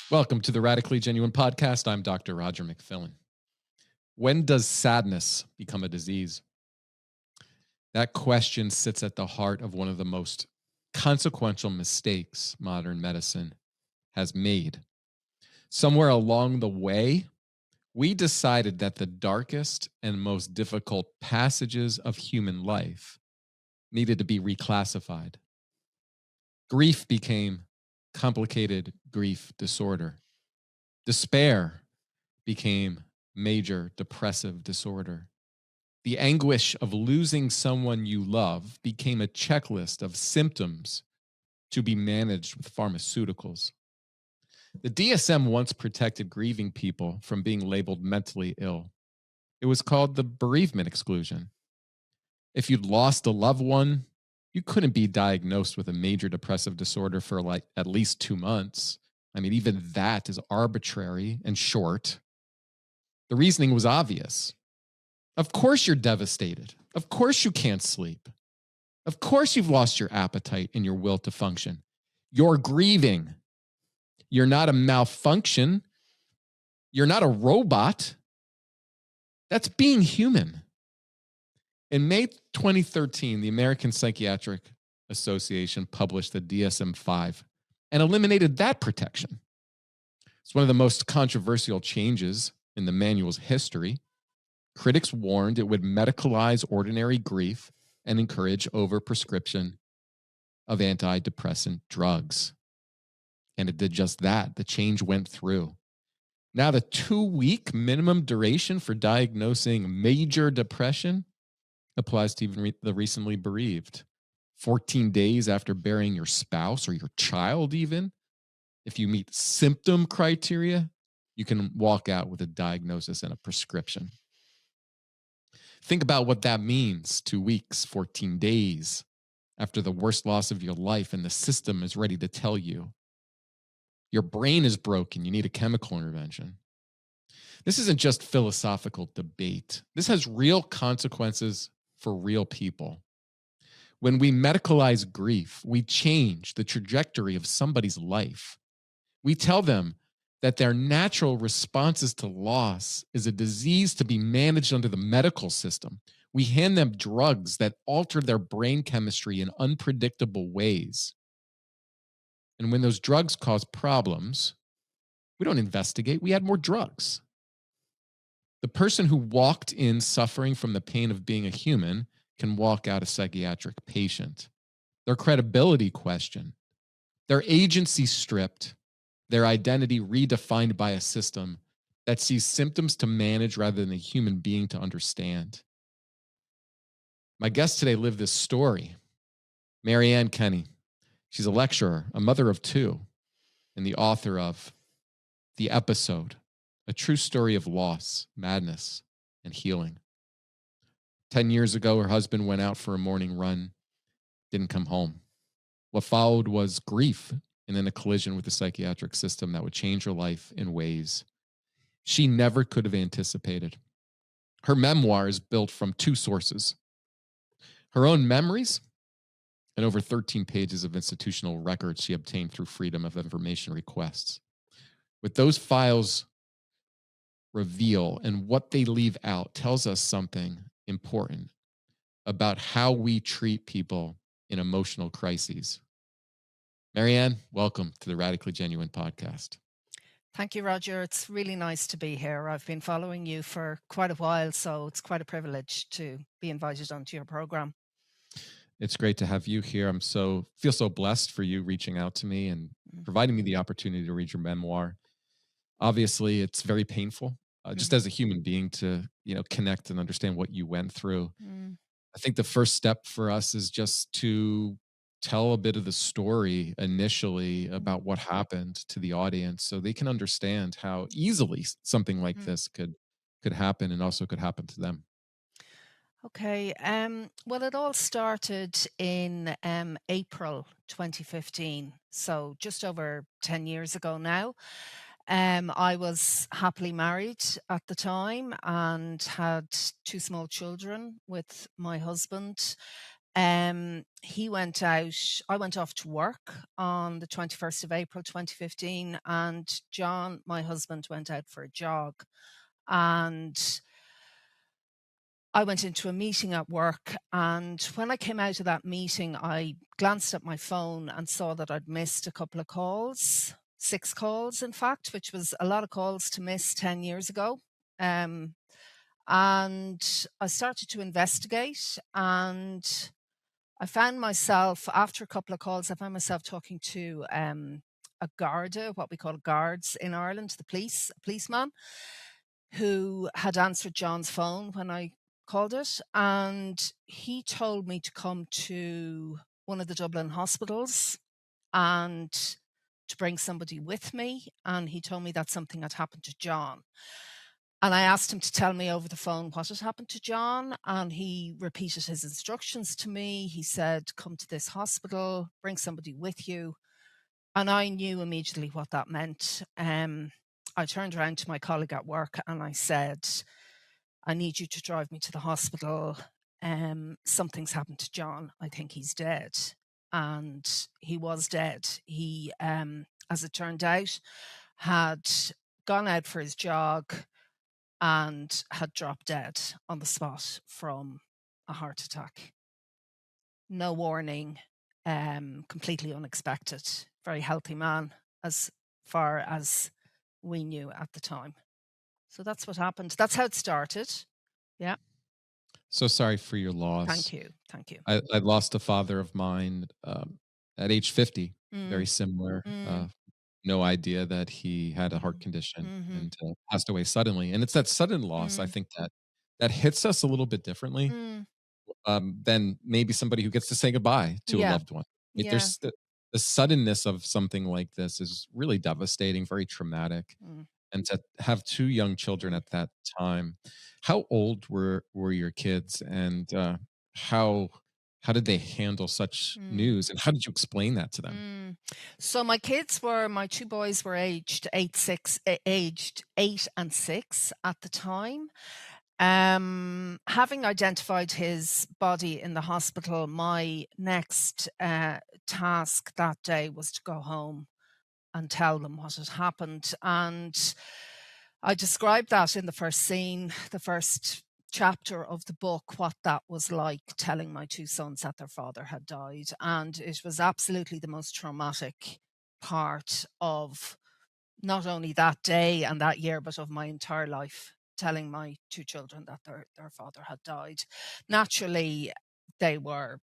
Welcome to the Radically Genuine Podcast. I'm Dr. Roger McFillin. When does sadness become a disease? That question sits at the heart of one of the most consequential mistakes modern medicine has made. Somewhere along the way, we decided that the darkest and most difficult passages of human life needed to be reclassified. Grief became complicated grief disorder. Despair became major depressive disorder. The anguish of losing someone you love became a checklist of symptoms to be managed with pharmaceuticals. The DSM once protected grieving people from being labeled mentally ill. It was called the bereavement exclusion. If you'd lost a loved one, you couldn't be diagnosed with a major depressive disorder for at least 2 months. I mean, even that is arbitrary and short. The reasoning was obvious. Of course you're devastated. Of course you can't sleep. Of course you've lost your appetite and your will to function. You're grieving. You're not a malfunction. You're not a robot. That's being human. In May 2013, the American Psychiatric Association published the DSM-5 and eliminated that protection. It's one of the most controversial changes in the manual's history. Critics warned it would medicalize ordinary grief and encourage overprescription of antidepressant drugs. And it did just that. The change went through. Now, the 2-week minimum duration for diagnosing major depression applies to even the recently bereaved. 14 days after burying your spouse or your child, even. If you meet symptom criteria, you can walk out with a diagnosis and a prescription. Think about what that means. 2 weeks, 14 days after the worst loss of your life, and the system is ready to tell you your brain is broken, you need a chemical intervention. This isn't just philosophical debate. This has real consequences for real people. When we medicalize grief, we change the trajectory of somebody's life. We tell them that their natural responses to loss is a disease to be managed under the medical system. We hand them drugs that alter their brain chemistry in unpredictable ways. And when those drugs cause problems, we don't investigate, we add more drugs. The person who walked in suffering from the pain of being a human can walk out a psychiatric patient. Their credibility questioned, their agency stripped, their identity redefined by a system that sees symptoms to manage rather than a human being to understand. My guest today lived this story. Marianne Kenny. She's a lecturer, a mother of 2, and the author of The Episode, a true story of loss, madness, and healing. 10 years ago, her husband went out for a morning run, didn't come home. What followed was grief and then a collision with the psychiatric system that would change her life in ways she never could have anticipated. Her memoir is built from 2 sources: her own memories and over 13 pages of institutional records she obtained through Freedom of Information requests. What those files reveal and what they leave out tells us something important about how we treat people in emotional crises. Marianne, welcome to the Radically Genuine Podcast. Thank you, Roger. It's really nice to be here. I've been following you for quite a while, so it's quite a privilege to be invited onto your program. It's great to have you here. Feel so blessed for you reaching out to me and providing me the opportunity to read your memoir. Obviously, it's very painful, just as a human being to, connect and understand what you went through. I think the first step for us is just to tell a bit of the story initially about what happened to the audience so they can understand how easily something like this could happen and also could happen to them. Okay. Well, it all started in April 2015, so just over 10 years ago now. I was happily married at the time and had 2 small children with my husband. he went out, I went off to work on the 21st of April 2015, and John, my husband, went out for a jog. And I went into a meeting at work, and when I came out of that meeting, I glanced at my phone and saw that I'd missed a couple of calls, 6 calls, in fact, which was a lot of calls to miss 10 years ago. And I started to investigate, and I found myself, after a couple of calls, I found myself talking to a Garda, what we call guards in Ireland, a policeman, who had answered John's phone when I called it. And he told me to come to one of the Dublin hospitals and to bring somebody with me. And he told me that something had happened to John. And I asked him to tell me over the phone what had happened to John, and he repeated his instructions to me. He said, come to this hospital, bring somebody with you. And I knew immediately what that meant. I turned around to my colleague at work and I said, I need you to drive me to the hospital. Something's happened to John. I think he's dead. And he was dead. He, as it turned out, had gone out for his jog and had dropped dead on the spot from a heart attack. No warning, completely unexpected. Very healthy man, as far as we knew at the time. So that's what happened. That's how it started. Yeah. So sorry for your loss. Thank you. Thank you. I lost a father of mine at age 50, very similar. No idea that he had a heart condition and passed away suddenly. And it's that sudden loss, I think, that hits us a little bit differently than maybe somebody who gets to say goodbye to a Yeah. loved one. Like, Yeah. there's the suddenness of something like this is really devastating, very traumatic. And to have 2 young children at that time, how old were your kids, and how did they handle such news, and how did you explain that to them? So my 2 boys were aged 8 and 6 at the time. Having identified his body in the hospital, my next task that day was to go home and tell them what had happened. And I described that in the first scene, the first chapter of the book, what that was like, telling my 2 sons that their father had died. And it was absolutely the most traumatic part of not only that day and that year, but of my entire life, telling my 2 children that their father had died. Naturally, they were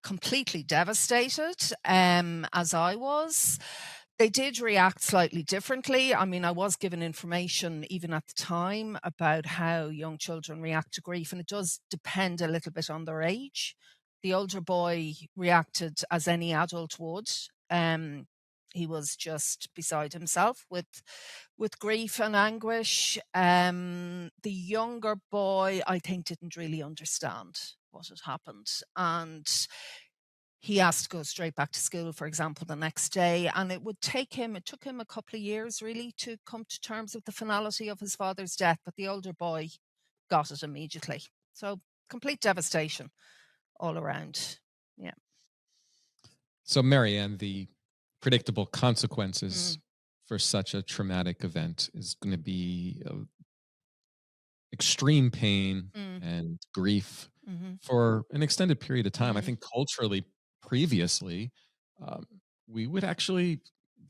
completely devastated, as I was. They did react slightly differently. I mean, I was given information even at the time about how young children react to grief, and it does depend a little bit on their age. The older boy reacted as any adult would. He was just beside himself with grief and anguish. The younger boy, I think, didn't really understand what had happened, and he asked to go straight back to school, for example, the next day. And it took him a couple of years really to come to terms with the finality of his father's death. But the older boy got it immediately. So complete devastation all around. Yeah. So, Marianne, the predictable consequences for such a traumatic event is going to be extreme pain and grief for an extended period of time. I think culturally, previously, we would actually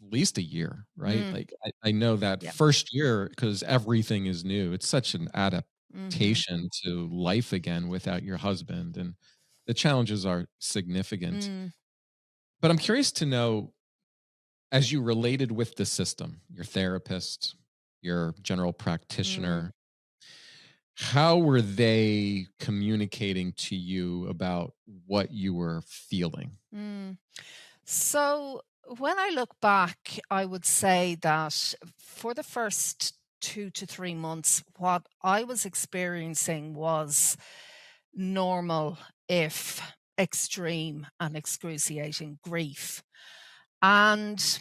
at least a year, right? Like I know that first year, because everything is new, it's such an adaptation to life again without your husband, and the challenges are significant. But I'm curious to know, as you related with the system, your therapist, your general practitioner, how were they communicating to you about what you were feeling? So when I look back, I would say that for the first 2 to 3 months, what I was experiencing was normal, if extreme and excruciating grief. And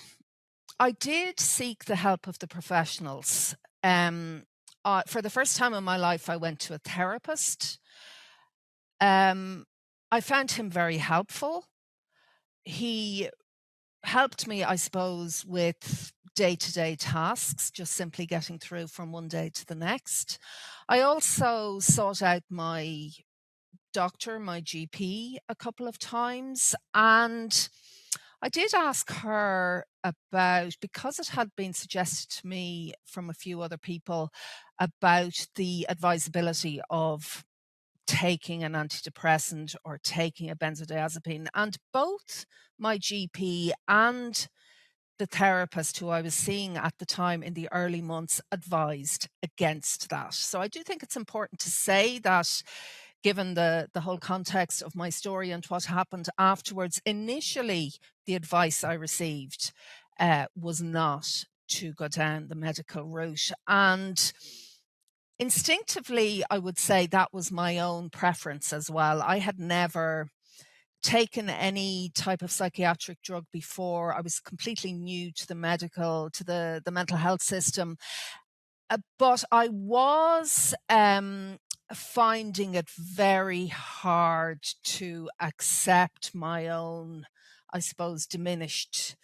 I did seek the help of the professionals. For the first time in my life, I went to a therapist. I found him very helpful. He helped me, I suppose, with day-to-day tasks, just simply getting through from one day to the next. I also sought out my doctor, my GP, a couple of times, and I did ask her about, because it had been suggested to me from a few other people, about the advisability of taking an antidepressant or taking a benzodiazepine. And both my GP and the therapist who I was seeing at the time in the early months advised against that. So I do think it's important to say that, given the whole context of my story and what happened afterwards, initially the advice I received was not to go down the medical route. And instinctively, I would say that was my own preference as well. I had never taken any type of psychiatric drug before. I was completely new to the mental health system. But I was finding it very hard to accept my own, I suppose, diminished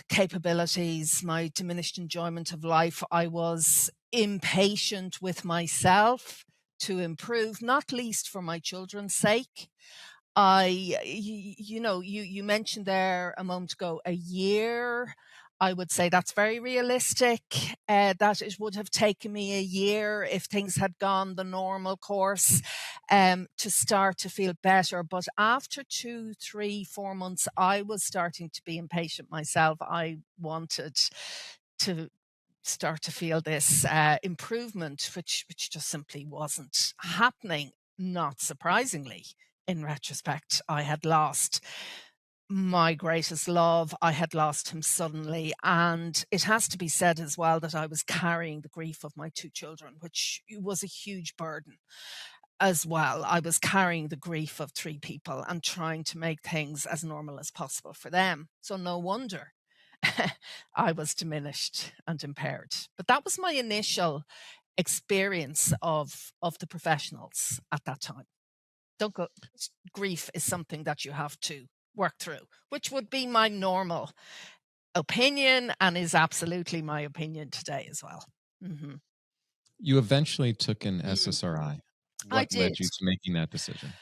capabilities, my diminished enjoyment of life. I was impatient with myself to improve, not least for my children's sake. You mentioned there a moment ago, a year. I would say that's very realistic, that it would have taken me a year if things had gone the normal course, to start to feel better. But after 2, 3, 4 months, I was starting to be impatient myself. I wanted to start to feel this improvement, which just simply wasn't happening. Not surprisingly, in retrospect, I had lost my greatest love. I had lost him suddenly. And it has to be said as well that I was carrying the grief of my 2 children, which was a huge burden as well. I was carrying the grief of 3 people and trying to make things as normal as possible for them. So no wonder I was diminished and impaired. But that was my initial experience of the professionals at that time. Don't go. Grief is something that you have to work through, which would be my normal opinion and is absolutely my opinion today as well. Mhm. You eventually took an Mm. SSRI. I What led did. you to making that decision?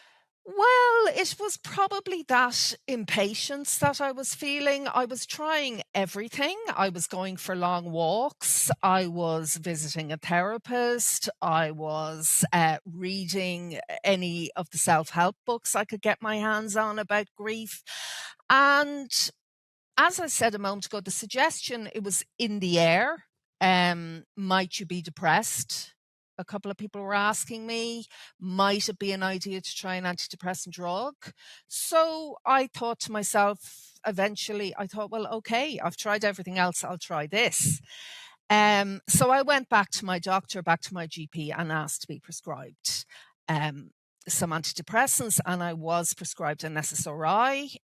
Well, it was probably that impatience that I was feeling. I was trying everything. I was going for long walks. I was visiting a therapist. I was reading any of the self-help books I could get my hands on about grief. And as I said a moment ago, the suggestion, it was in the air. Might you be depressed? A couple of people were asking me, might it be an idea to try an antidepressant drug? So I thought to myself, eventually, I thought, well, okay, I've tried everything else, I'll try this. So I went back to my doctor, back to my GP, and asked to be prescribed um, some antidepressants, and I was prescribed an SSRI,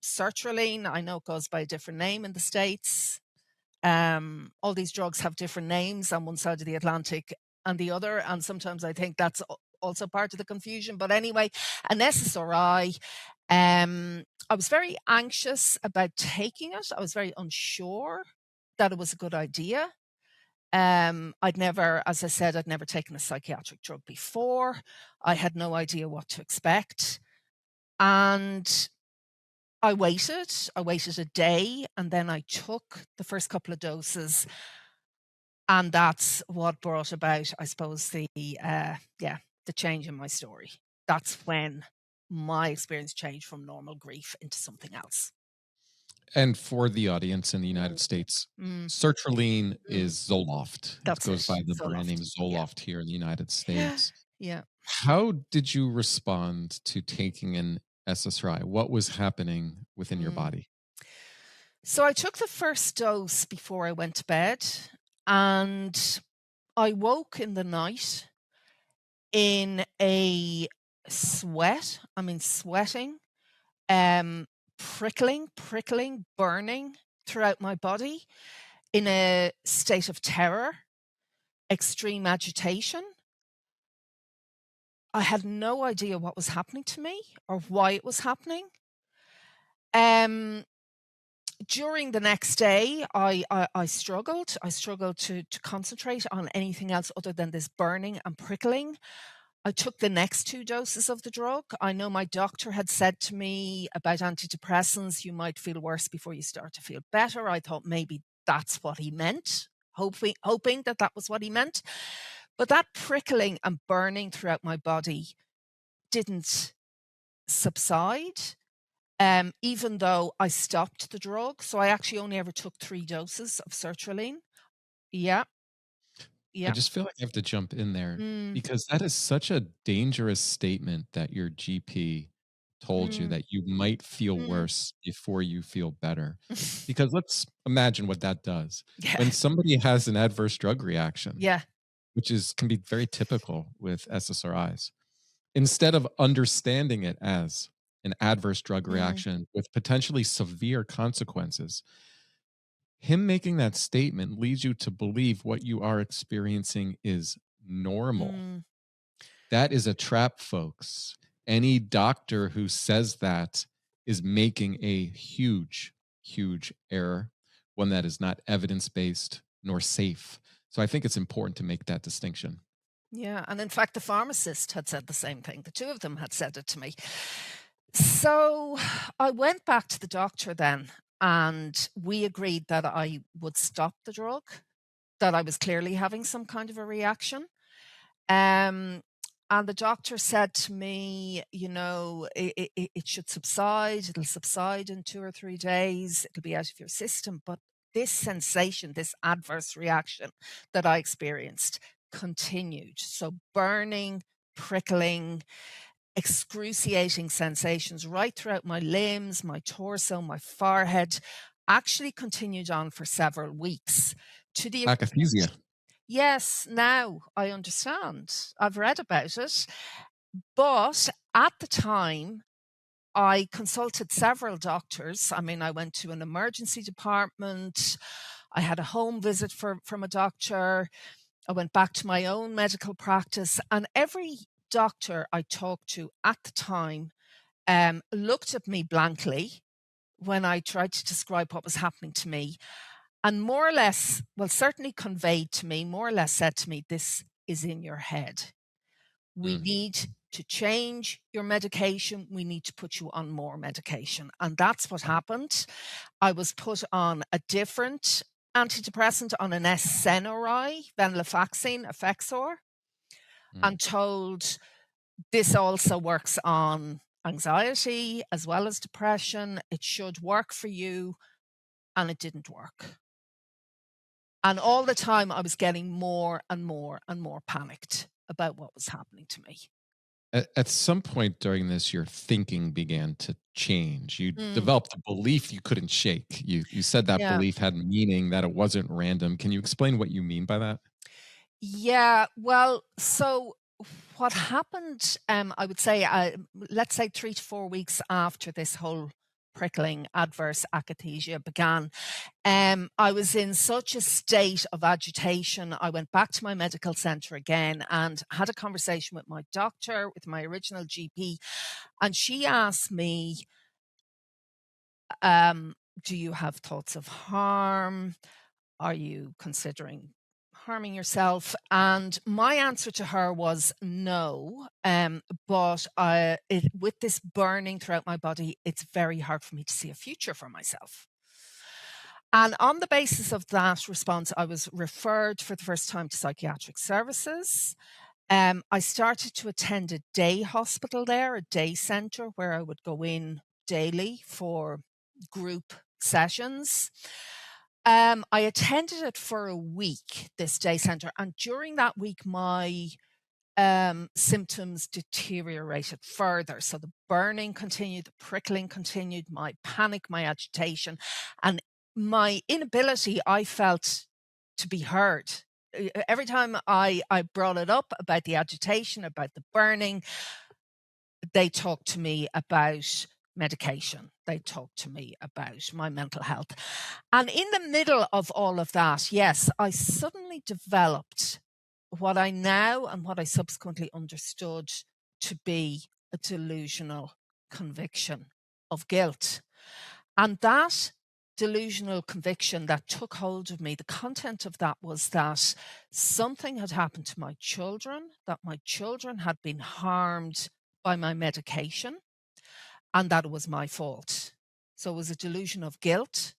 sertraline. I know it goes by a different name in the States. All these drugs have different names on one side of the Atlantic and the other, and sometimes I think that's also part of the confusion. But anyway, an SSRI. I was very anxious about taking it. I was very unsure that it was a good idea. I'd never, as I said, I'd never taken a psychiatric drug before. I had no idea what to expect. And I waited a day, and then I took the first couple of doses. And that's what brought about, I suppose, the change in my story. That's when my experience changed from normal grief into something else. And for the audience in the Mm, United States, mm, sertraline mm. is Zoloft. It That's goes it. by the brand name Zoloft. Yeah. Zoloft here in the United States. Yeah. How did you respond to taking an SSRI? What was happening within your Mm. body? So I took the first dose before I went to bed, and I woke in the night in a sweat. I mean, sweating, prickling, burning throughout my body, in a state of terror, extreme agitation. I had no idea what was happening to me or why it was happening. Um, During the next day, I struggled. I struggled to concentrate on anything else other than this burning and prickling. I took the next 2 doses of the drug. I know my doctor had said to me about antidepressants, you might feel worse before you start to feel better. I thought maybe that's what he meant, hoping that that was what he meant. But that prickling and burning throughout my body didn't subside, even though I stopped the drug. So I actually only ever took 3 doses of sertraline. Yeah, I yeah. just feel like I have to jump in there Mm, because that is such a dangerous statement that your GP told you mm, that you might feel mm. worse before you feel better. Because let's imagine what that does. Yeah, When somebody has an adverse drug reaction, yeah. which is can be very typical with SSRIs, instead of understanding it as an adverse drug Mm, reaction with potentially severe consequences, him making that statement leads you to believe what you are experiencing is normal. mm. That is a trap, folks. Any doctor who says that is making a huge, huge error, one that is not evidence based nor safe. So I think it's important to make that distinction. Yeah, and in fact, the pharmacist had said the same thing. The 2 of them had said it to me. So I went back to the doctor then, and we agreed that I would stop the drug, that I was clearly having some kind of a reaction. Um, and the doctor said to me, it should subside. It'll subside in 2 or 3 days. It'll be out of your system. But this sensation, this adverse reaction that I experienced continued. So burning, prickling, excruciating sensations right throughout my limbs, my torso, my forehead, actually continued on for several weeks to the Akathisia. Yes, now I understand. I've read about it. But at the time, I consulted several doctors. I mean, I went to an emergency department. I had a home visit from a doctor. I went back to my own medical practice. And every doctor I talked to at the time looked at me blankly when I tried to describe what was happening to me and more or less, well, certainly conveyed to me, more or less said to me, this is in your head. We Mm. need to change your medication. We need to put you on more medication. And that's what happened. I was put on a different antidepressant, on an SNRI, venlafaxine, Effexor, Mm. and told this also works on anxiety as well as depression. It should work for you. And it didn't work. And all the time I was getting more and more and more panicked about what was happening to me. At some point during this, your thinking began to change. You Mm, developed a belief you couldn't shake. You said that yeah. belief had meaning, that it wasn't random. Can you explain what you mean by that? Yeah, well, so what happened, I would say, let's say 3 to 4 weeks after this whole prickling adverse akathisia began, I was in such a state of agitation. I went back to my medical center again and had a conversation with my doctor, with my original GP, and she asked me, um, do you have thoughts of harm? Are you considering harming yourself? And my answer to her was no. But with this burning throughout my body, it's very hard for me to see a future for myself. And on the basis of that response, I was referred for the first time to psychiatric services. I started to attend a day hospital there, a day center where I would go in daily for group sessions. I attended it for a week, this day center, and during that week, my symptoms deteriorated further. So the burning continued, the prickling continued, my panic, my agitation, and my inability, I felt, to be heard. Every time I brought it up about the agitation, about the burning, they talked to me about medication. They talked to me about my mental health. And in the middle of all of that, yes, I suddenly developed what I now and what I subsequently understood to be a delusional conviction of guilt. And that delusional conviction that took hold of me, the content of that was that something had happened to my children, that my children had been harmed by my medication, and that it was my fault. So it was a delusion of guilt.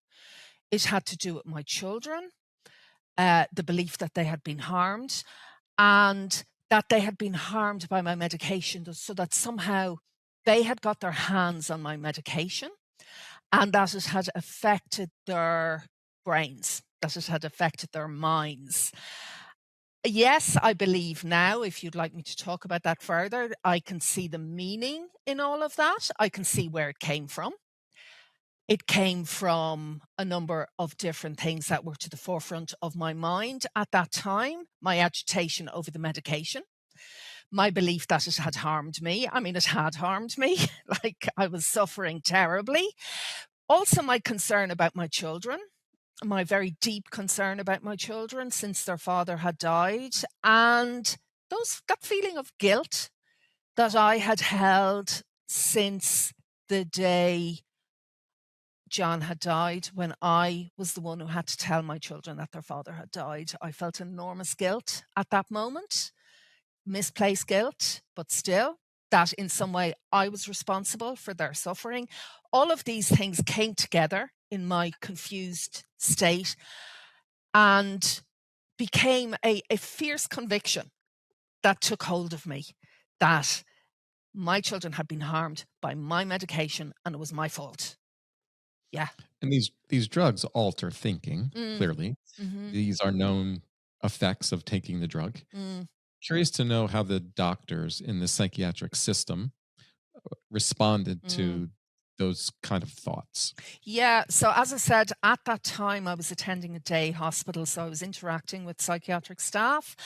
It had to do with my children, the belief that they had been harmed, and that they had been harmed by my medication, so that somehow they had got their hands on my medication, and that it had affected their brains, that it had affected their minds. Yes, I believe now, if you'd like me to talk about that further, I can see the meaning in all of that. I can see where it came from. It came from a number of different things that were to the forefront of my mind at that time. My agitation over the medication, my belief that it had harmed me. I mean, it had harmed me, like I was suffering terribly. Also, my concern about my children, my very deep concern about my children since their father had died, and that feeling of guilt that I had held since the day John had died, when I was the one who had to tell my children that their father had died. I felt enormous guilt at that moment, misplaced guilt, but still, that in some way I was responsible for their suffering. All of these things came together in my confused state and became a fierce conviction that took hold of me, that my children had been harmed by my medication and it was my fault. Yeah. And these drugs alter thinking, clearly. Mm-hmm. These are known effects of taking the drug. Curious to know how the doctors in the psychiatric system responded to those kind of thoughts. Yeah. So as I said, at that time, I was attending a day hospital. So I was interacting with psychiatric staff.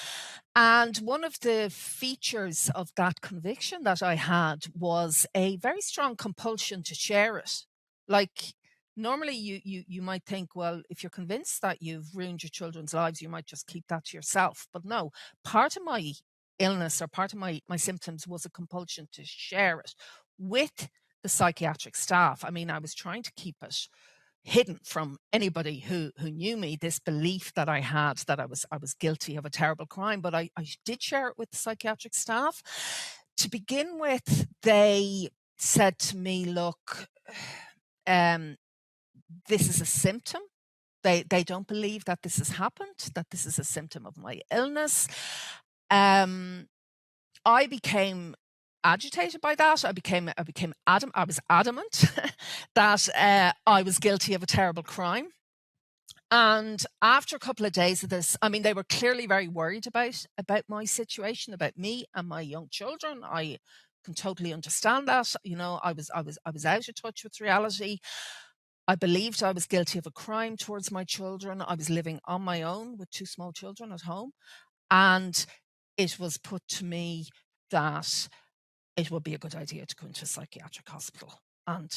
And one of the features of that conviction that I had was a very strong compulsion to share it. Like, normally you might think, well, if you're convinced that you've ruined your children's lives, you might just keep that to yourself. But no, part of my illness or part of my symptoms was a compulsion to share it with the psychiatric staff. I mean, I was trying to keep it hidden from anybody who knew me, this belief that I had that I was guilty of a terrible crime, but I did share it with the psychiatric staff. To begin with, they said to me, look, this is a symptom. They don't believe that this has happened, that this is a symptom of my illness. I became agitated by that. I was adamant that I was guilty of a terrible crime. And after a couple of days of this, I mean, they were clearly very worried about my situation, about me and my young children. I can totally understand that. You know, I was out of touch with reality. I believed I was guilty of a crime towards my children. I was living on my own with 2 small children at home. And it was put to me that it would be a good idea to go into a psychiatric hospital. And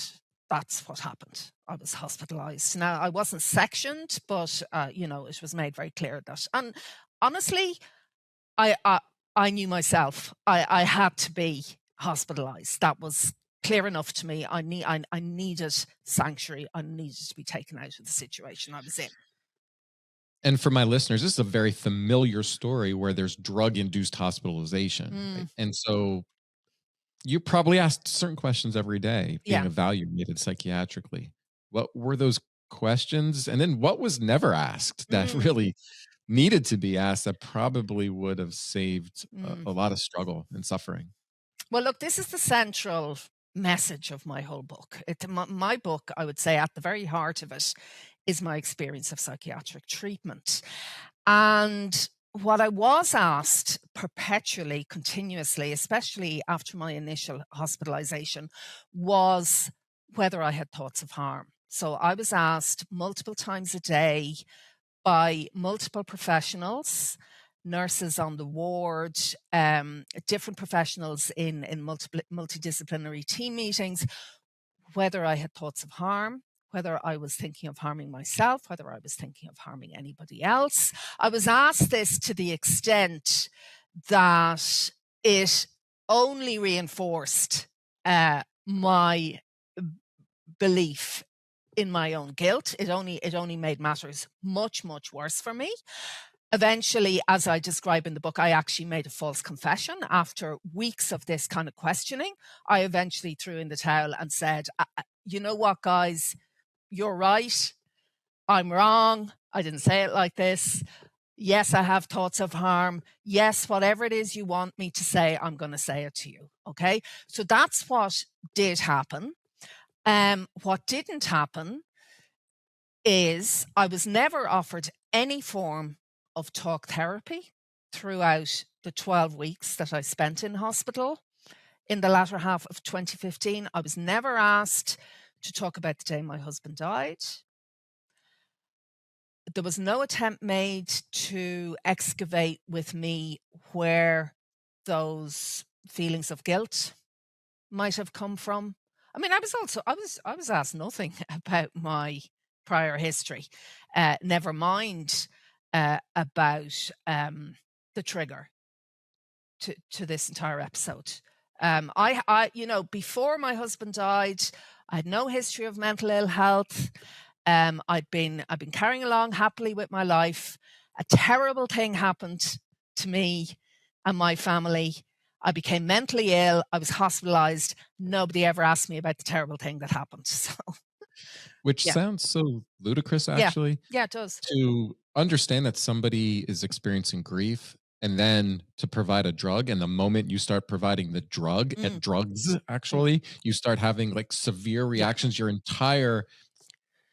that's what happened. I was hospitalized. Now, I wasn't sectioned, but, it was made very clear that. And honestly, I knew myself. I had to be hospitalized. That was clear enough to me. I needed sanctuary. I needed to be taken out of the situation I was in. And for my listeners, this is a very familiar story where there's drug-induced hospitalization. Right? And so you probably asked certain questions every day being evaluated psychiatrically. What were those questions? And then what was never asked that really needed to be asked that probably would have saved a lot of struggle and suffering? Well, look, this is the central message of my whole book. My book, I would say, at the very heart of it is my experience of psychiatric treatment. And what I was asked perpetually, continuously, especially after my initial hospitalization, was whether I had thoughts of harm. So I was asked multiple times a day by multiple professionals, nurses on the ward, different professionals in multidisciplinary team meetings, whether I had thoughts of harm, whether I was thinking of harming myself, whether I was thinking of harming anybody else. I was asked this to the extent that it only reinforced my belief in my own guilt. It only made matters much, much worse for me. Eventually, as I describe in the book, I actually made a false confession. After weeks of this kind of questioning, I eventually threw in the towel and said, you know what, guys, you're right. I'm wrong. I didn't say it like this. Yes, I have thoughts of harm. Yes, whatever it is you want me to say, I'm going to say it to you. Okay. So that's what did happen. What didn't happen is I was never offered any form of talk therapy throughout the 12 weeks that I spent in hospital. In the latter half of 2015, I was never asked to talk about the day my husband died. There was no attempt made to excavate with me where those feelings of guilt might have come from. I mean, I was asked nothing about my prior history, never mind about the trigger to this entire episode. Before my husband died, I had no history of mental ill health. I've been carrying along happily with my life. A terrible thing happened to me and my family. I became mentally ill. I was hospitalized. Nobody ever asked me about the terrible thing that happened. So, Which yeah. sounds so ludicrous, actually. Yeah, it does. To understand that somebody is experiencing grief and then to provide a drug, and the moment you start providing the drug, drugs, actually, you start having like severe reactions. Your entire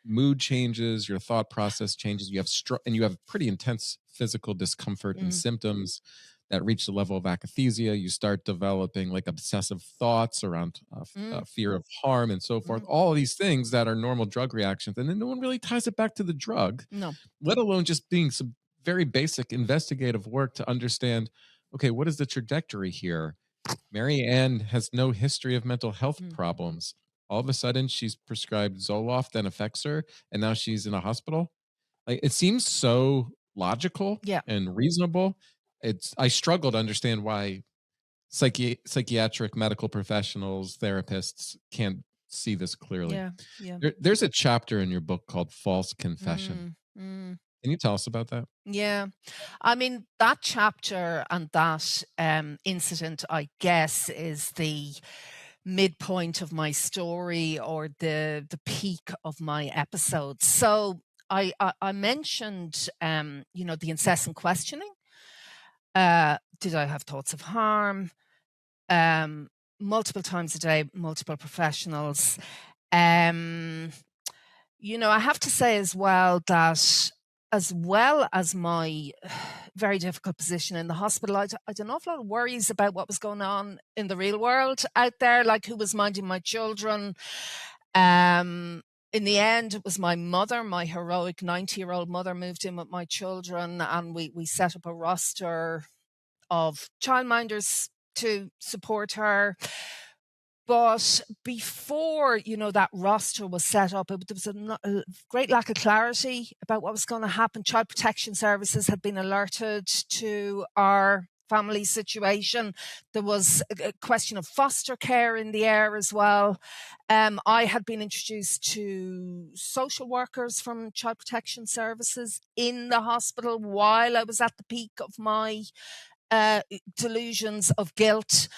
mood changes, your thought process changes. You have and you have pretty intense physical discomfort and symptoms that reach the level of akathisia. You start developing like obsessive thoughts around fear of harm and so forth. All of these things that are normal drug reactions, and then no one really ties it back to the drug. No, let alone just being some very basic investigative work to understand, okay, what is the trajectory here? Mary Ann has no history of mental health problems. All of a sudden, she's prescribed Zoloft, then Effexor, and now she's in a hospital. Like, it seems so logical and reasonable. I struggle to understand why psychiatric medical professionals, therapists can't see this clearly. There's a chapter in your book called False Confession. Can you tell us about that? Yeah. I mean, that chapter and that incident, I guess, is the midpoint of my story or the peak of my episode. So I mentioned, the incessant questioning. Did I have thoughts of harm? Multiple times a day, multiple professionals. I have to say as well that as well as my very difficult position in the hospital, I had an awful lot of worries about what was going on in the real world out there, like who was minding my children. In the end, it was my mother, my heroic 90-year-old mother, moved in with my children, and we set up a roster of childminders to support her. But before, that roster was set up, there was a great lack of clarity about what was going to happen. Child Protection Services had been alerted to our family situation. There was a question of foster care in the air as well. I had been introduced to social workers from Child Protection Services in the hospital while I was at the peak of my delusions of guilt.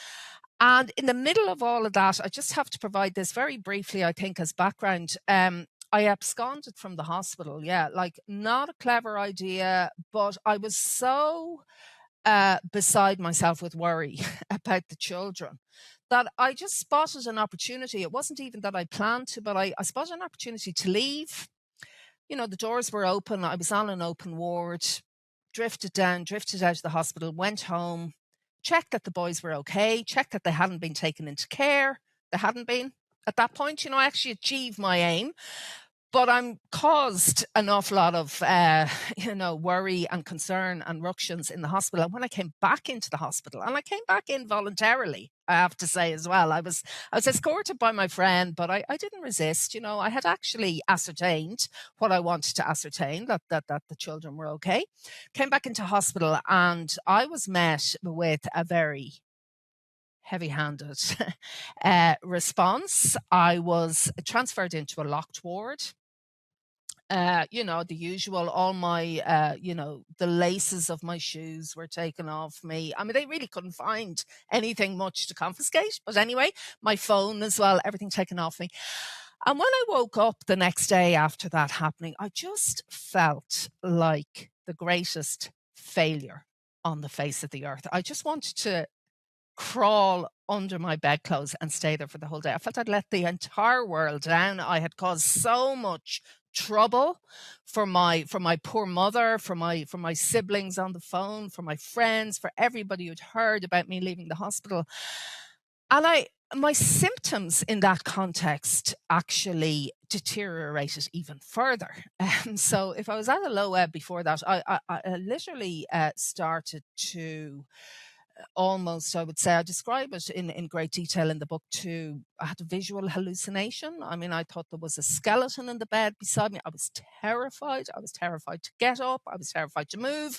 And in the middle of all of that, I just have to provide this very briefly, I think, as background. I absconded from the hospital. Yeah, like not a clever idea, but I was so beside myself with worry about the children that I just spotted an opportunity. It wasn't even that I planned to, but I spotted an opportunity to leave. The doors were open. I was on an open ward, drifted out of the hospital, went home, checked that the boys were okay, checked that they hadn't been taken into care. They hadn't been at that point. I actually achieved my aim, but I'm caused an awful lot of, worry and concern and ructions in the hospital. And when I came back into the hospital, and I came back in voluntarily, I have to say as well, I was escorted by my friend, but I didn't resist. I had actually ascertained what I wanted to ascertain, that the children were okay. Came back into hospital, and I was met with a very heavy-handed response. I was transferred into a locked ward. The usual, all my, the laces of my shoes were taken off me. I mean, they really couldn't find anything much to confiscate. But anyway, my phone as well, everything taken off me. And when I woke up the next day after that happening, I just felt like the greatest failure on the face of the earth. I just wanted to crawl under my bedclothes and stay there for the whole day. I felt I'd let the entire world down. I had caused so much trouble for my poor mother, for my siblings on the phone, for my friends, for everybody who'd heard about me leaving the hospital. And my symptoms in that context actually deteriorated even further. So if I was at a low ebb before that, I literally started to almost, I would say, I describe it in great detail in the book too. I had a visual hallucination. I mean, I thought there was a skeleton in the bed beside me. I was terrified. I was terrified to get up. I was terrified to move.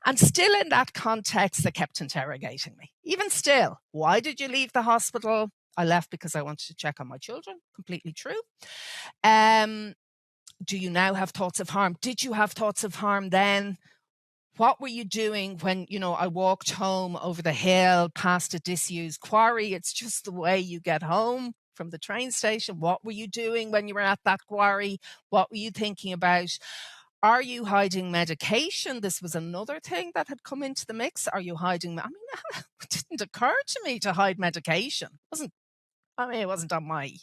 And still in that context, they kept interrogating me. Even still, why did you leave the hospital? I left because I wanted to check on my children. Completely true. Do you now have thoughts of harm? Did you have thoughts of harm then? What were you doing when, I walked home over the hill past a disused quarry? It's just the way you get home from the train station. What were you doing when you were at that quarry? What were you thinking about? Are you hiding medication? This was another thing that had come into the mix. Are you hiding? I mean, it didn't occur to me to hide medication. It wasn't on my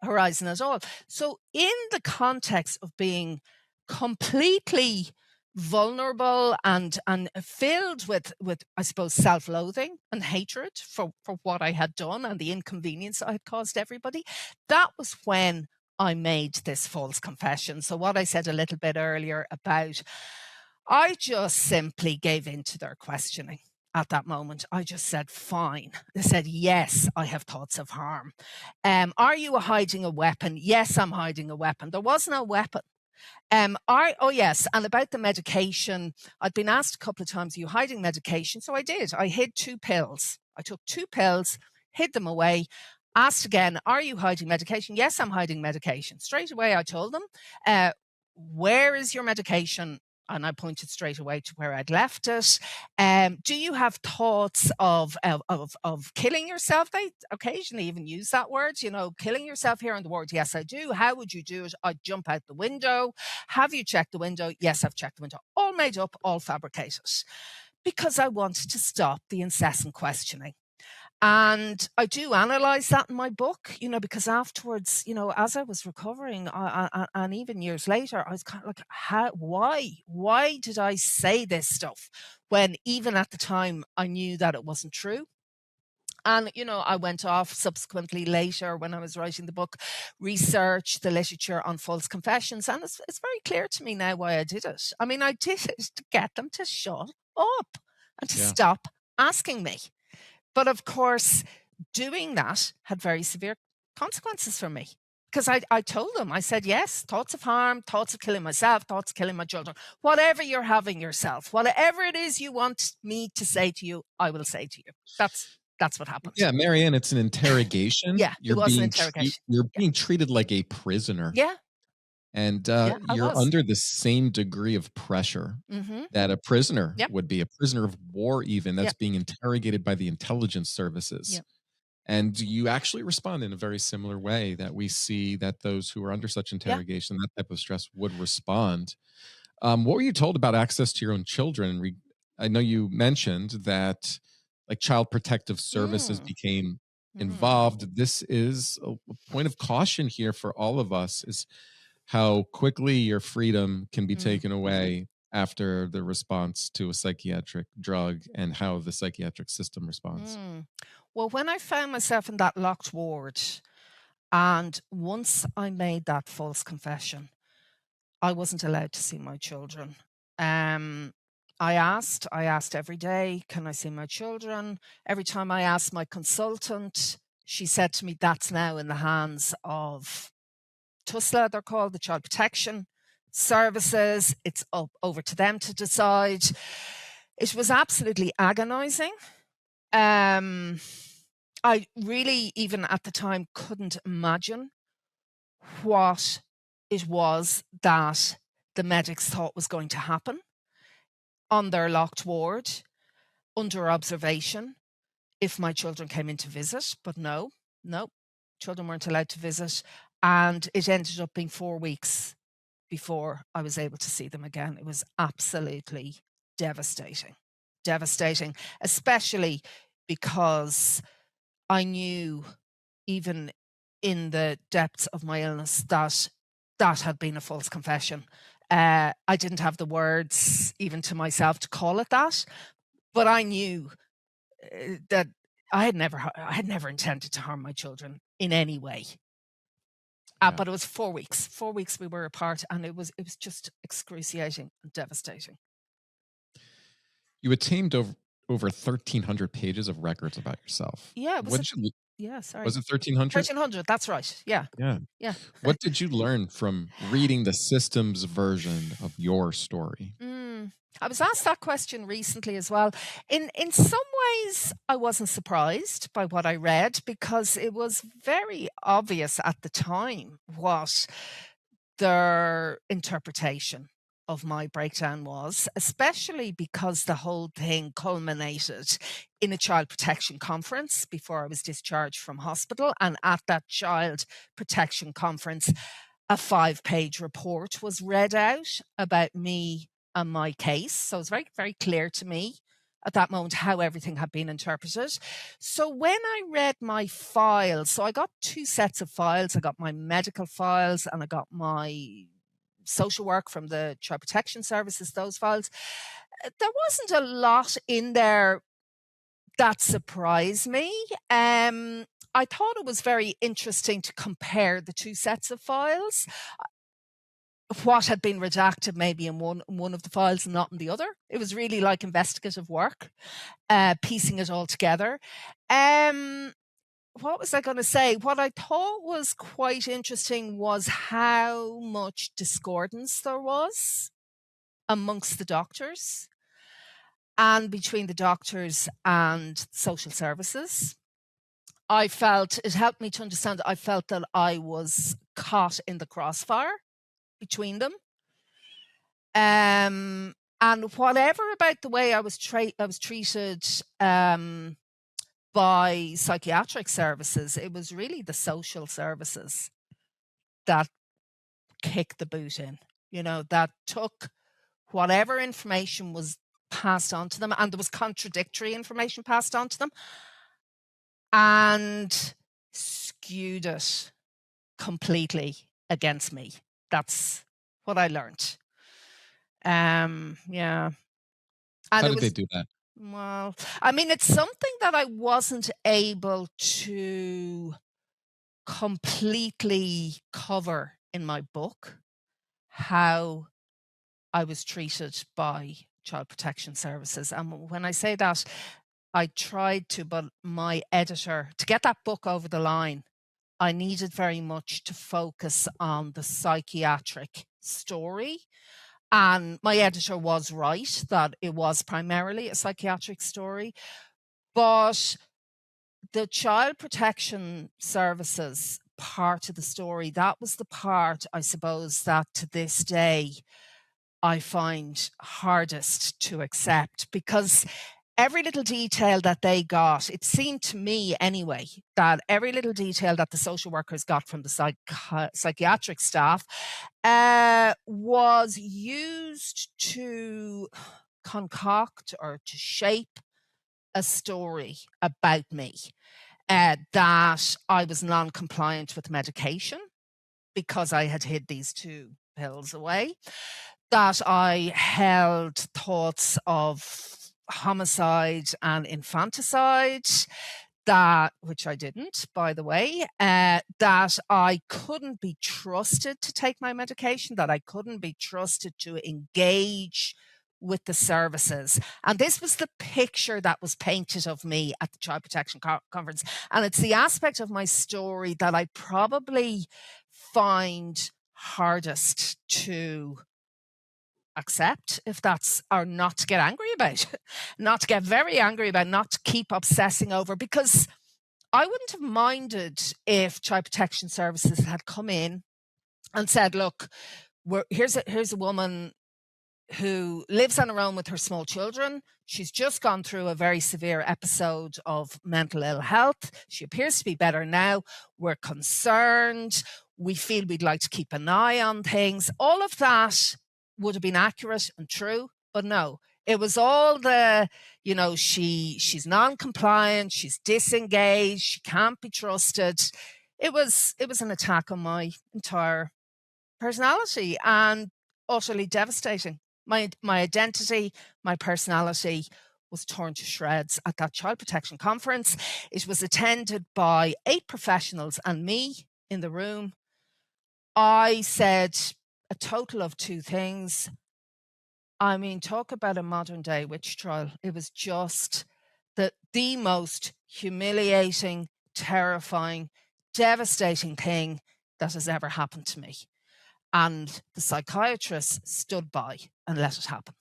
horizon at all. So in the context of being completely vulnerable and filled with I suppose self-loathing and hatred for what I had done and the inconvenience I had caused everybody, that was when I made this false confession. So what I said a little bit earlier about, I just simply gave in to their questioning. At that moment, I just said, fine. They said, yes, I have thoughts of harm. Are you hiding a weapon? Yes, I'm hiding a weapon. There was no weapon. Yes, and about the medication, I'd been asked a couple of times, are you hiding medication? So I did. I hid 2 pills. I took 2 pills, hid them away, asked again, are you hiding medication? Yes, I'm hiding medication. Straight away, I told them, where is your medication? And I pointed straight away to where I'd left it. Do you have thoughts of killing yourself? They occasionally even use that word, killing yourself here on the ward. Yes, I do. How would you do it? I'd jump out the window. Have you checked the window? Yes, I've checked the window. All made up, all fabricated. Because I wanted to stop the incessant questioning. And I do analyze that in my book, because afterwards, as I was recovering and even years later, I was kind of like, why did I say this stuff when even at the time I knew that it wasn't true? And, I went off subsequently later when I was writing the book, research the literature on false confessions. And it's very clear to me now why I did it. I mean, I did it to get them to shut up and to stop asking me. But of course, doing that had very severe consequences for me. Because I told them, I said, yes, thoughts of harm, thoughts of killing myself, thoughts of killing my children, whatever you're having yourself, whatever it is you want me to say to you, I will say to you. That's what happened. Yeah, Marianne, it's an interrogation. Yeah, it was an interrogation. You're being treated like a prisoner. Yeah. And you're under the same degree of pressure that a prisoner would be, a prisoner of war even, that's being interrogated by the intelligence services. Yep. And you actually respond in a very similar way that we see that those who are under such interrogation, that type of stress would respond. What were you told about access to your own children? I know you mentioned that like Child Protective Services became involved. This is a point of caution here for all of us, is how quickly your freedom can be taken away after the response to a psychiatric drug and how the psychiatric system responds. Well, when I found myself in that locked ward, and once I made that false confession, I wasn't allowed to see my children. I asked every day, can I see my children? Every time I asked my consultant, she said to me, that's now in the hands of TUSLA, they're called, the Child Protection Services. It's up over to them to decide. It was absolutely agonizing. I really, even at the time, couldn't imagine what it was that the medics thought was going to happen on their locked ward, under observation, if my children came in to visit. But no, children weren't allowed to visit. And it ended up being 4 weeks before I was able to see them again. It was absolutely devastating, especially because I knew, even in the depths of my illness, that that had been a false confession. I didn't have the words even to myself to call it that, but I knew that I had never intended to harm my children in any way. Yeah. But it was 4 weeks. 4 weeks we were apart, and it was just excruciating and devastating. You attained over 1,300 pages of records about yourself. Yeah, What did you, sorry. was it 1,300? 1,300, that's right. Yeah. Yeah. What did you learn from reading the systems version of your story? I was asked that question recently as well. In some ways, I wasn't surprised by what I read, because it was very obvious at the time what their interpretation of my breakdown was, especially because the whole thing culminated in a child protection conference before I was discharged from hospital. And at that child protection conference, a 5-page report was read out about me and my case. So it was very, very clear to me at that moment how everything had been interpreted. So when I read my files, so I got 2 sets of files. I got my medical files and I got my social work from the Child Protection Services, those files. There wasn't a lot in there that surprised me. I thought it was very interesting to compare the 2 sets of files. What had been redacted maybe in one of the files and not in the other. It was really like investigative work, piecing it all together. What was I going to say? What I thought was quite interesting was how much discordance there was amongst the doctors and between the doctors and social services. I felt, it helped me to understand, I felt that I was caught in the crossfire between them. And whatever about the way I was treated by psychiatric services, it was really the social services that kicked the boot in, that took whatever information was passed on to them, and there was contradictory information passed on to them, and skewed it completely against me. That's what I learned. Yeah. And how did they do that? Well, I mean, it's something that I wasn't able to completely cover in my book, how I was treated by Child Protection Services. And when I say that, I tried to, but my editor, to get that book over the line, I needed very much to focus on the psychiatric story. And my editor was right that it was primarily a psychiatric story. But the Child Protection Services part of the story, that was the part, I suppose, that to this day I find hardest to accept, because every little detail that they got, it seemed to me anyway, that every little detail that the social workers got from the psychiatric staff was used to concoct or to shape a story about me, that I was non-compliant with medication because I had hid these 2 pills away, that I held thoughts of homicide and infanticide, which I didn't, by the way, that I couldn't be trusted to take my medication, that I couldn't be trusted to engage with the services. And this was the picture that was painted of me at the Child Protection Conference. And it's the aspect of my story that I probably find hardest to accept, if that's, or not to get angry about, not to get very angry about, not to keep obsessing over, because I wouldn't have minded if Child Protection Services had come in and said, look, here's a woman who lives on her own with her small children. She's just gone through a very severe episode of mental ill health. She appears to be better now. We're concerned. We feel we'd like to keep an eye on things. All of that would have been accurate and true, but no. It was all the, she's non-compliant, she's disengaged, she can't be trusted. It was an attack on my entire personality and utterly devastating. My identity, my personality was torn to shreds at that child protection conference. It was attended by 8 professionals and me in the room. I said a total of 2 things. I mean, talk about a modern day witch trial. It was just the most humiliating, terrifying, devastating thing that has ever happened to me. And the psychiatrist stood by and let it happen.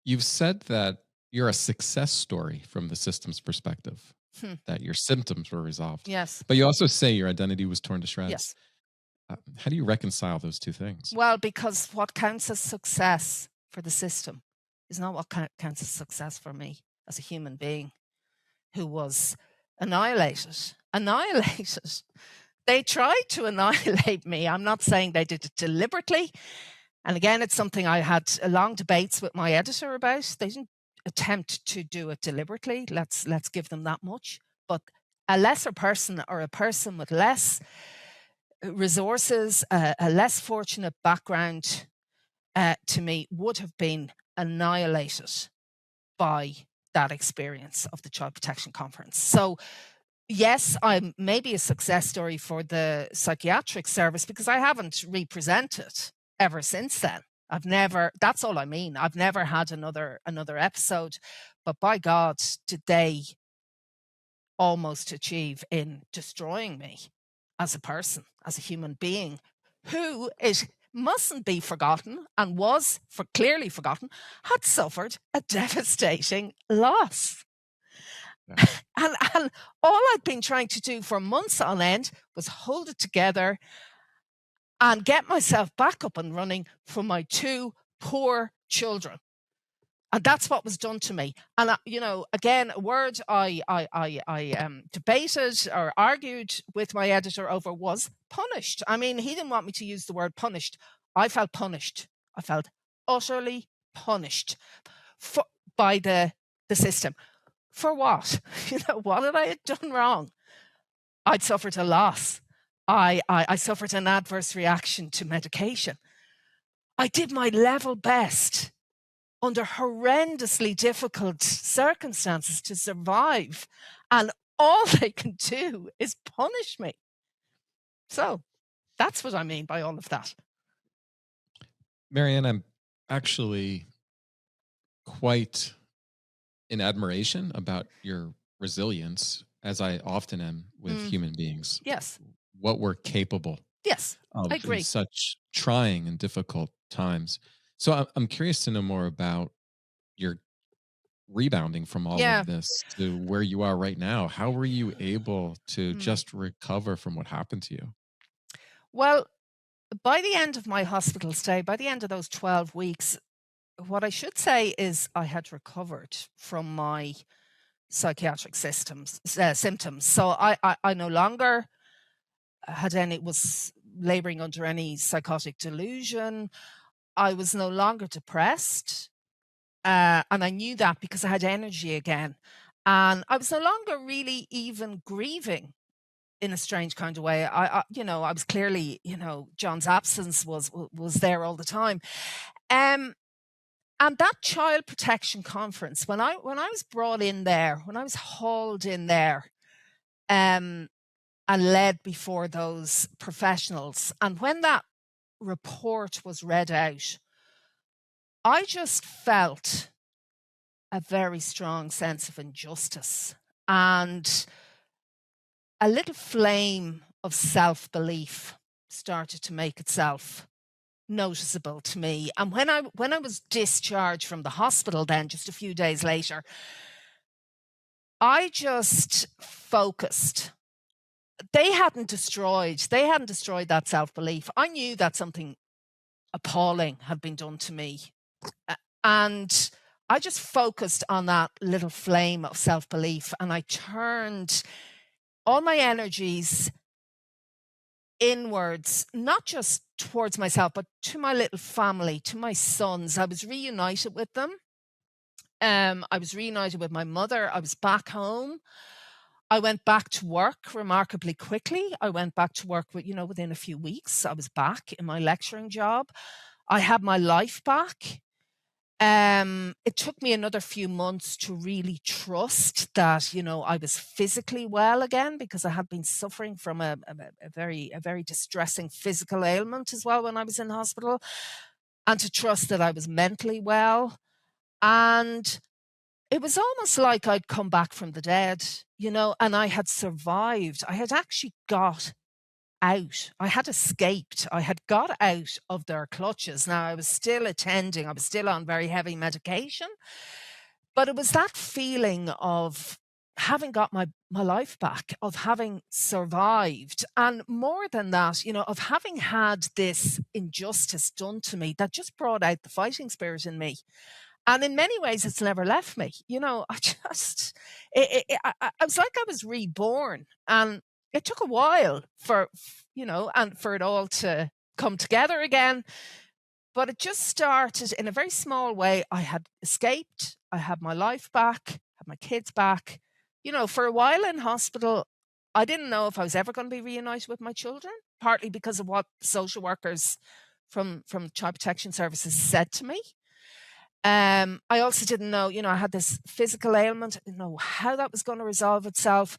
You've said that you're a success story from the system's perspective, that your symptoms were resolved. Yes. But you also say your identity was torn to shreds. Yes. How do you reconcile those 2 things? Well, because what counts as success for the system is not what counts as success for me as a human being who was annihilated. They tried to annihilate me. I'm not saying they did it deliberately. And again, it's something I had long debates with my editor about. They didn't attempt to do it deliberately. Let's give them that much. But a lesser person or a person with less resources, a less fortunate background, to me, would have been annihilated by that experience of the Child Protection Conference. So yes, I'm maybe a success story for the psychiatric service because I haven't represented ever since then. That's all I mean. I've never had another episode, but by God, did they almost achieve in destroying me as a person, as a human being, who it mustn't be forgotten and was clearly forgotten, had suffered a devastating loss. Yeah. And all I'd been trying to do for months on end was hold it together and get myself back up and running for my 2 poor children. And that's what was done to me. And, again, a word I debated or argued with my editor over was punished. I mean, he didn't want me to use the word punished. I felt punished. I felt utterly punished by the system. For what? What had I done wrong? I'd suffered a loss. I suffered an adverse reaction to medication. I did my level best under horrendously difficult circumstances to survive. And all they can do is punish me. So that's what I mean by all of that. Marianne, I'm actually quite in admiration about your resilience, as I often am with human beings. Yes. What we're capable of I agree. in such trying and difficult times. So I'm curious to know more about your rebounding from all of this to where you are right now. How were you able to just recover from what happened to you? Well, by the end of my hospital stay, by the end of those 12 weeks, what I should say is I had recovered from my psychiatric symptoms. So I no longer was laboring under any psychotic delusion. I was no longer depressed. And I knew that because I had energy again. And I was no longer really even grieving in a strange kind of way. I was clearly, John's absence was there all the time. And that child protection conference, when I was brought in there, when I was hauled in there, and led before those professionals, and when that report was read out, I just felt a very strong sense of injustice and a little flame of self-belief started to make itself noticeable to me. And when I was discharged from the hospital then just a few days later, I just focused. They hadn't destroyed that self-belief. I knew that something appalling had been done to me. And I just focused on that little flame of self-belief, and I turned all my energies inwards, not just towards myself, but to my little family, to my sons. I was reunited with them. I was reunited with my mother. I was back home. I went back to work remarkably quickly. I went back to work within a few weeks. I was back in my lecturing job. I had my life back. It took me another few months to really trust that, I was physically well again, because I had been suffering from a very distressing physical ailment as well when I was in hospital, and to trust that I was mentally well. And it was almost like I'd come back from the dead, and I had survived. I had actually got out. I had escaped. I had got out of their clutches. Now, I was still attending. I was still on very heavy medication. But it was that feeling of having got my life back, of having survived. And more than that, of having had this injustice done to me that just brought out the fighting spirit in me. And in many ways, it's never left me. I just, I was like I was reborn. And it took a while for it all to come together again. But it just started in a very small way. I had escaped. I had my life back, had my kids back. For a while in hospital, I didn't know if I was ever going to be reunited with my children, partly because of what social workers from Child Protection Services said to me. I also didn't know, I had this physical ailment. I didn't know how that was going to resolve itself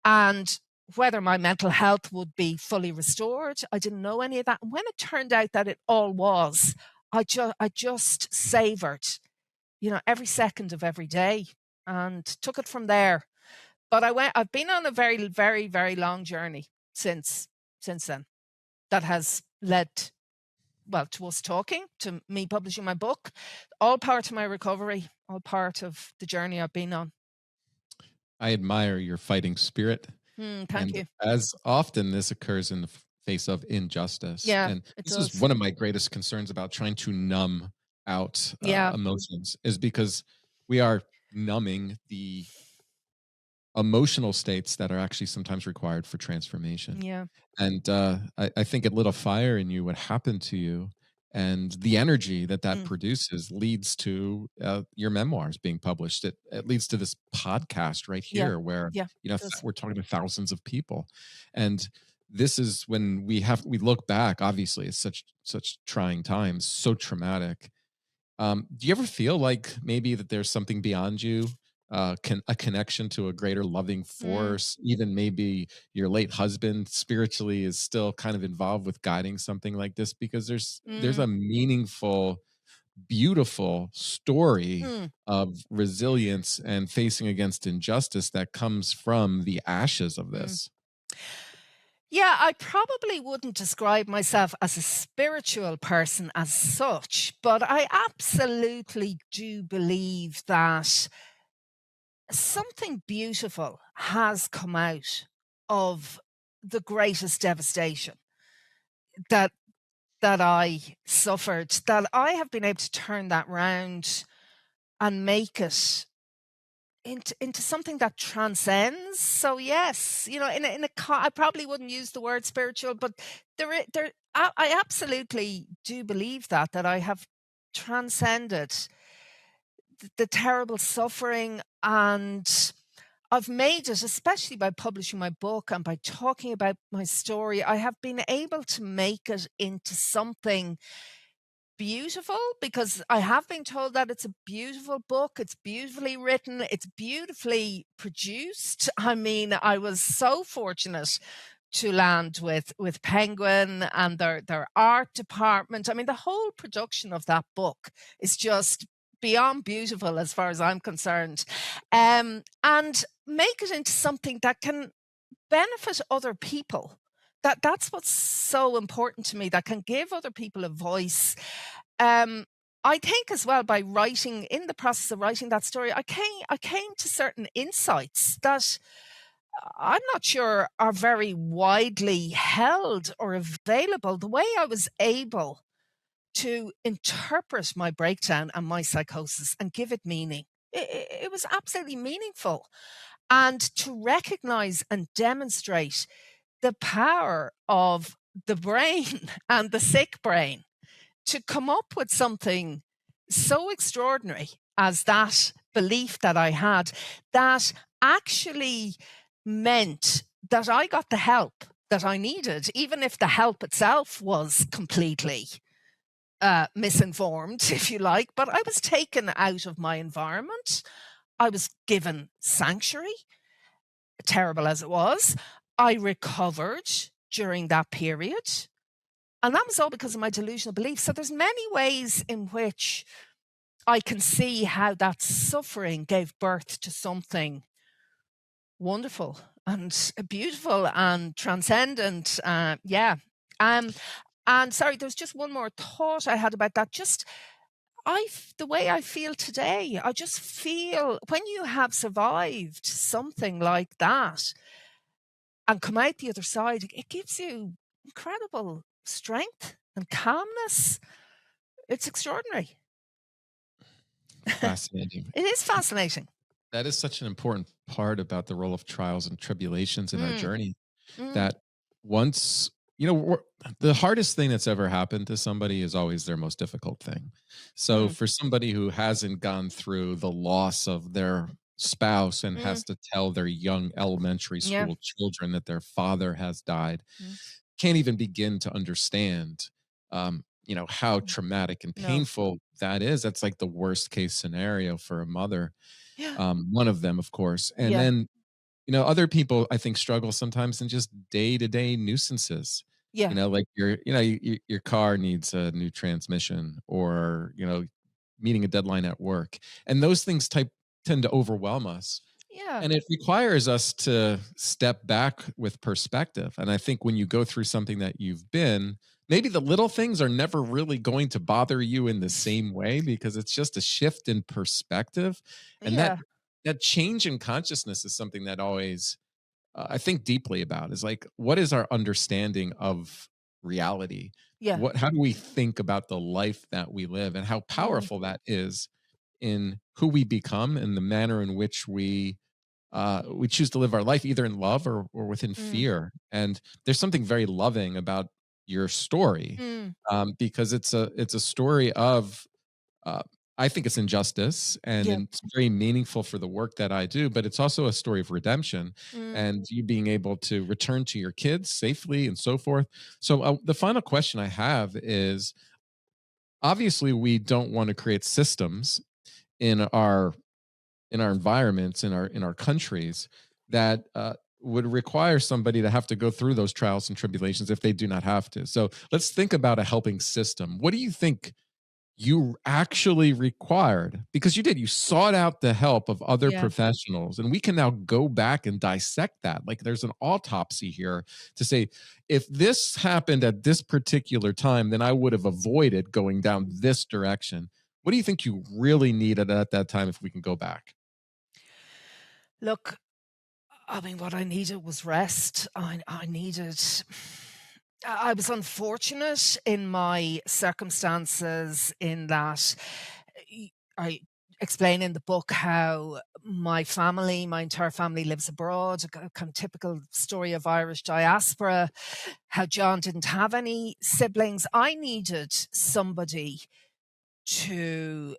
and whether my mental health would be fully restored. I didn't know any of that. And when it turned out that it all was, I just savored, every second of every day and took it from there. But I've been on a very, very, very long journey since then that has led to us talking, to me publishing my book, all part of my recovery, all part of the journey I've been on. I admire your fighting spirit. Thank you. As often this occurs in the face of injustice. Yeah, And this does. is one of my greatest concerns about trying to numb out emotions, is because we are numbing the emotional states that are actually sometimes required for transformation. Yeah. And I think it lit a fire in you, what happened to you, and the energy that produces leads to your memoirs being published. It leads to this podcast right here, where we're talking to thousands of people, and this is when we look back. Obviously, it's such trying times, so traumatic. Do you ever feel like maybe that there's something beyond you? A connection to a greater loving force, even maybe your late husband spiritually is still kind of involved with guiding something like this, because there's a meaningful, beautiful story of resilience and facing against injustice that comes from the ashes of this. Yeah, I probably wouldn't describe myself as a spiritual person as such, but I absolutely do believe that something beautiful has come out of the greatest devastation that I suffered, that I have been able to turn that round and make it into something that transcends. So yes, I probably wouldn't use the word spiritual, but I absolutely do believe that I have transcended the terrible suffering, and I've made it, especially by publishing my book and by talking about my story, I have been able to make it into something beautiful, because I have been told that it's a beautiful book. It's beautifully written. It's beautifully produced. I mean, I was so fortunate to land with Penguin and their art department. I mean, the whole production of that book is just beyond beautiful as far as I'm concerned, and make it into something that can benefit other people. That's what's so important to me, that can give other people a voice. I think as well, by writing, in the process of writing that story, I came to certain insights that I'm not sure are very widely held or available. The way I was able to interpret my breakdown and my psychosis and give it meaning, it was absolutely meaningful. And to recognize and demonstrate the power of the brain and the sick brain to come up with something so extraordinary as that belief that I had, that actually meant that I got the help that I needed, even if the help itself was completely misinformed, if you like. But I was taken out of my environment. I was given sanctuary, terrible as it was. I recovered during that period. And that was all because of my delusional beliefs. So there's many ways in which I can see how that suffering gave birth to something wonderful and beautiful and transcendent. Yeah. And sorry, there's just one more thought I had about that. Just the way I feel today, I just feel when you have survived something like that and come out the other side, it gives you incredible strength and calmness. It's extraordinary. Fascinating. It is fascinating. That is such an important part about the role of trials and tribulations in our Mm, journey, mm, that once, you know, the hardest thing that's ever happened to somebody is always their most difficult thing. So mm, for somebody who hasn't gone through the loss of their spouse and mm. has to tell their young elementary Yeah. school children that their father has died, Mm, can't even begin to understand, how mm. traumatic and No. painful that is. That's like the worst case scenario for a mother, Yeah. one of them, of course. And Yeah. then, other people I think struggle sometimes in just day-to-day nuisances. Yeah. Like your car needs a new transmission, or, meeting a deadline at work. And those things tend to overwhelm us. Yeah. And it requires us to step back with perspective. And I think when you go through something that you've been, maybe the little things are never really going to bother you in the same way, because it's just a shift in perspective. And that Yeah. that change in consciousness is something that always, I think deeply about, is like, what is our understanding of reality? Yeah. How do we think about the life that we live, and how Mm, powerful that is in who we become and the manner in which we choose to live our life, either in love or within mm, fear. And there's something very loving about your story, mm. because it's a story of, uh, I think it's injustice, and Yeah. it's very meaningful for the work that I do. But it's also a story of redemption, Mm, and you being able to return to your kids safely and so forth. So the final question I have is: obviously, we don't want to create systems in our environments, in our countries, that would require somebody to have to go through those trials and tribulations if they do not have to. So let's think about a helping system. What do you think you actually required? Because you sought out the help of other yeah. professionals, and we can now go back and dissect that. Like, there's an autopsy here to say, if this happened at this particular time, then I would have avoided going down this direction. What do you think you really needed at that time, if we can go back? Look, I mean, what I needed was rest. I needed. I was unfortunate in my circumstances in that I explain in the book how my entire family lives abroad, a kind of typical story of Irish diaspora, how John didn't have any siblings. I needed somebody to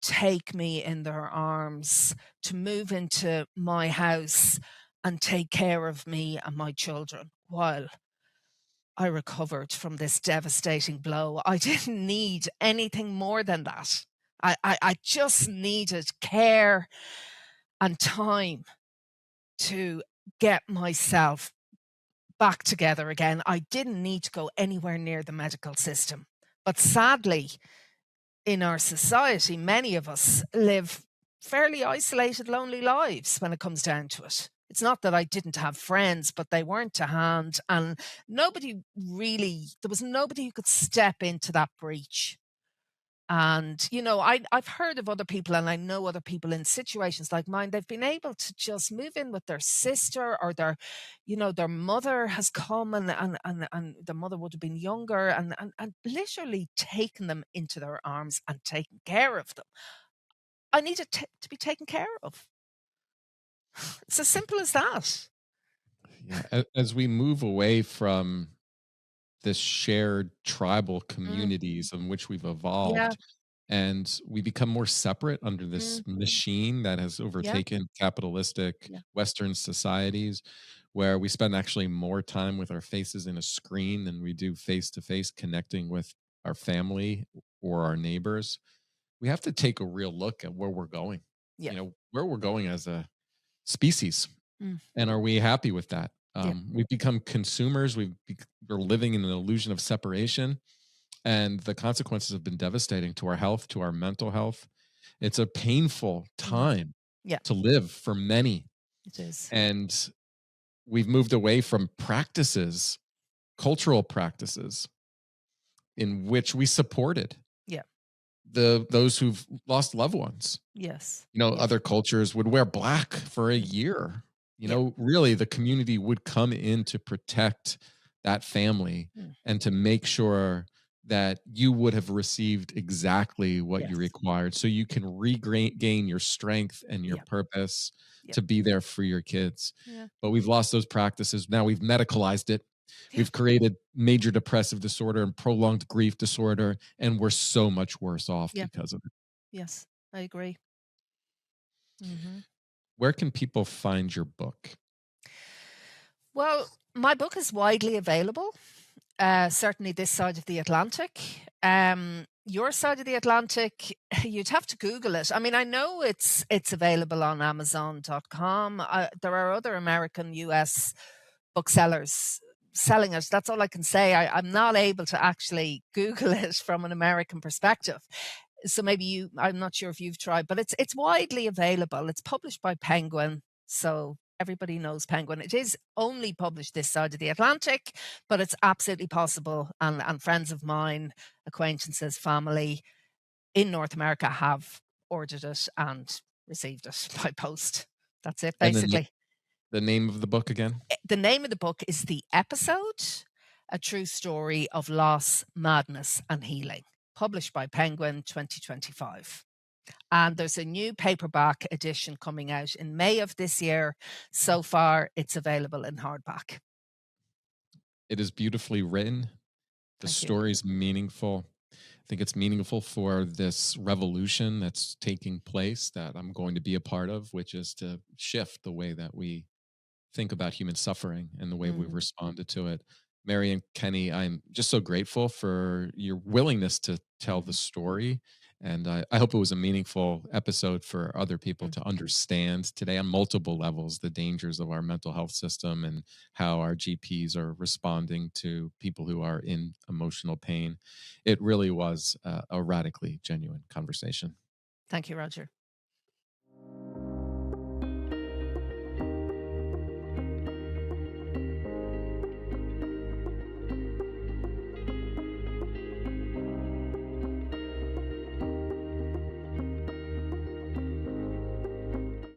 take me in their arms, to move into my house and take care of me and my children while I recovered from this devastating blow. I didn't need anything more than that. I just needed care and time to get myself back together again. I didn't need to go anywhere near the medical system. But sadly, in our society, many of us live fairly isolated, lonely lives when it comes down to it. It's not that I didn't have friends, but they weren't to hand. And there was nobody who could step into that breach And, I've heard of other people and I know other people in situations like mine, they've been able to just move in with their sister or their mother has come and the mother would have been younger and literally taken them into their arms and taken care of them. I needed to be taken care of. It's as simple as that. Yeah. As we move away from this shared tribal Mm, communities in which we've yeah. evolved, and we become more separate under this Mm, machine that has yeah. overtaken capitalistic Yeah. Western societies, where we spend actually more time with our faces in a screen than we do face to face connecting with our family or our neighbors. We have to take a real look at where we're going, Yeah. where we're going as a species. Mm, And are we happy with that? yeah. We've become consumers. We're living in an illusion of separation, and the consequences have been devastating to our health, to our mental health. It's a painful Mm, time yeah. to live for many, It is. and we've moved away from practices, cultural practices, in which we supported Yeah. those who've lost loved ones. Yes. Yeah. Other cultures would wear black for a Mm, year. yeah. Really, the community would come in to protect that family Mm, and to make sure that you would have received exactly what you yes. required so you can regain your strength and your Yeah. purpose Yeah. to be there for your kids. Yeah. But we've lost those practices. Now we've medicalized it. Yeah. We've created major depressive disorder and prolonged grief disorder, and we're so much worse off Yeah. because of it. Yes. I agree. Mhm. Where can people find your book? Well, my book is widely available, certainly this side of the Atlantic. Your side of the Atlantic, you'd have to Google it. I mean, I know it's available on Amazon.com. There are other American, US booksellers selling it. That's all I can say. I'm not able to actually Google it from an American perspective. So maybe I'm not sure if you've tried, but it's widely available. It's published by Penguin. So everybody knows Penguin. It is only published this side of the Atlantic, but it's absolutely possible. And friends of mine, acquaintances, family in North America have ordered it and received it by post. That's it, And then basically. the name of the book again? The name of the book is The Episode, A True Story of Loss, Madness and Healing, published by Penguin 2025. And there's a new paperback edition coming out in May of this year. So far, it's available in hardback. It is beautifully written. The Thank you. story is meaningful. I think it's meaningful for this revolution that's taking place that I'm going to be a part of, which is to shift the way that we think about human suffering and the way we've Mm, responded to it. Mary and Kenny, I'm just so grateful for your willingness to tell the mhm, story. And I hope it was a meaningful episode for other people mm. to understand today on multiple levels the dangers of our mental health system and how our GPs are responding to people who are in emotional pain. It really was a radically genuine conversation. Thank you, Roger.